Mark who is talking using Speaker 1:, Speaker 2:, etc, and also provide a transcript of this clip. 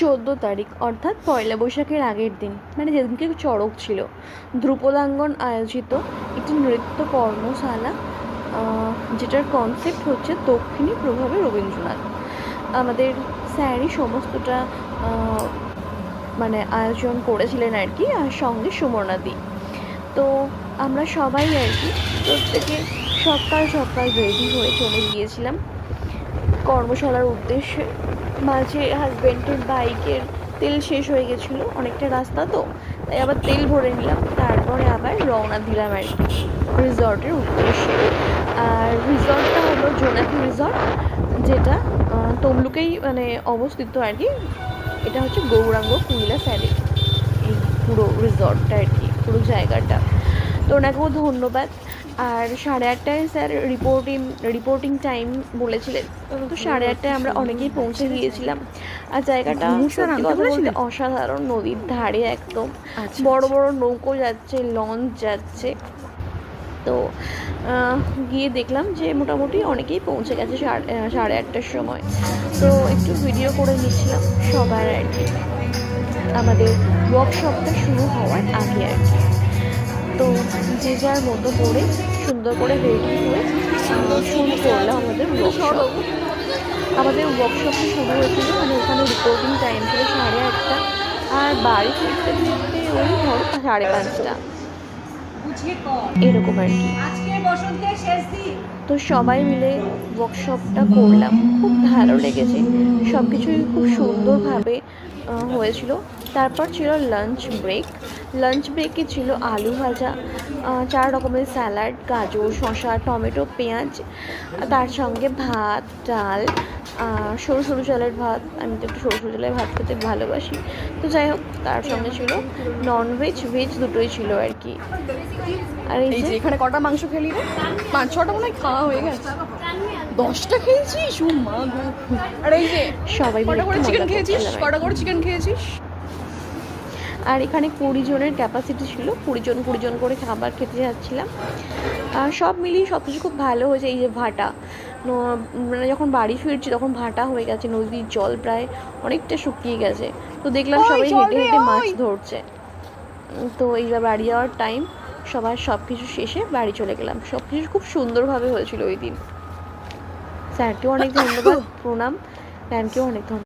Speaker 1: 14 তারিখ অর্থাৎ পয়লা বৈশাখের আগের দিন, মানে যেদিনকে চড়ক ছিল, ধ্রুপদাঙ্গন আয়োজিত একটি নৃত্য কর্মশালা, যেটার কনসেপ্ট হচ্ছে দক্ষিণী প্রভাবে রবীন্দ্রনাথ। আমাদের স্যারই সমস্তটা মানে আয়োজন করেছিলেন আর কি, আর সঙ্গে সুমনাদি। তো আমরা সবাই আর কি প্রত্যেকে সকাল সকাল রেডি হয়ে চলে গিয়েছিলাম কর্মশালার উদ্দেশ্যে। মাঝে হাজব্যান্ডের বাইকের তেল শেষ হয়ে গেছিলো, অনেকটা রাস্তা তো, তাই আবার তেল ভরে নিলাম। তারপরে আবার রওনা দিলাম আর কি রিসর্টের উদ্দেশ্যে। আর রিসর্টটা হলো জোনাকি রিসর্ট, যেটা তমলুকেই মানে অবস্থিত আর কি। এটা হচ্ছে গৌরাঙ্গ কুমিল্লা স্যারে এই পুরো রিসর্টটা আর কি, পুরো জায়গাটা। তো ওনাকেও ধন্যবাদ। আর 8:30টায় স্যার রিপোর্টিং টাইম বলেছিলেন, তো 8:30টায় আমরা অনেকেই পৌঁছে গিয়েছিলাম। আর জায়গাটা সত্যি কথা বলতে অসাধারণ, নদীর ধারে একদম, বড় বড় নৌকো যাচ্ছে, লঞ্চ যাচ্ছে। তো গিয়ে দেখলাম যে মোটামুটি অনেকেই পৌঁছে গেছে 8:30টার সময়। তো একটু ভিডিও করে নিচ্ছিলাম সবার আর কি, আমাদের ওয়ার্কশপটা শুরু হওয়ার আগে আর কি। তো যে যার মতো করে সুন্দর করে রেডি হয়ে শুরু করলাম আমাদের ওয়ার্কশপ। আমাদের ওয়ার্কশপটা শুরু হয়েছিল, মানে ওখানে রিপোর্টিং টাইম ছিল 8:30, আর বাড়ি ফিরতে ফিরতে ওই ধরো 5:30 এরকম আর কি। তো সবাই মিলে ওয়ার্কশপটা করলাম, খুব ভালো লেগেছে, সব কিছুই খুব সুন্দরভাবে হয়েছিল। তারপর ছিল লাঞ্চ ব্রেকে ছিল আলু ভাজা, 4 রকমের স্যালাড, গাজর, শসা, টমেটো, পেঁয়াজ, তার সঙ্গে ভাত, ডাল, সরু সরু চালের ভাত। আমি তো একটু সরু সরু চালের ভাত খেতে ভালোবাসি। তো যাই হোক, তার সঙ্গে ছিল ননভেজ ভেজ দুটোই ছিল আর কি। আর এই যে
Speaker 2: এখানে কটা মাংস খেলি রে? 5-6টা মনে হয় খাওয়া হয়ে গেছে। 10টা খেয়েছিস? ও মা গো। আর এই যে
Speaker 1: সবাই মিলে
Speaker 2: কটা করে চিকেন খেয়েছিস? কটা করে চিকেন খেয়েছিস?
Speaker 1: আর এখানে 20 জনের ক্যাপাসিটি ছিল, 20 জন করে খাবার খেতে যাচ্ছিলাম। আর সব মিলিয়ে সব কিছু খুব ভালো হয়েছে। এই যে ভাটা, মানে যখন বাড়ি ফিরছি তখন ভাটা হয়ে গেছে, নদীর জল প্রায় অনেকটা শুকিয়ে গেছে। তো দেখলাম সবাই হেঁটে হেঁটে মাছ ধরছে। তো এইবার বাড়ি যাওয়ার টাইম, সবার সব কিছু শেষে বাড়ি চলে গেলাম। সব কিছু খুব সুন্দরভাবে হয়েছিল ওই দিন। স্যারকেও অনেক ধন্যবাদ, প্রণাম, ম্যামকেও অনেক ধন্যবাদ।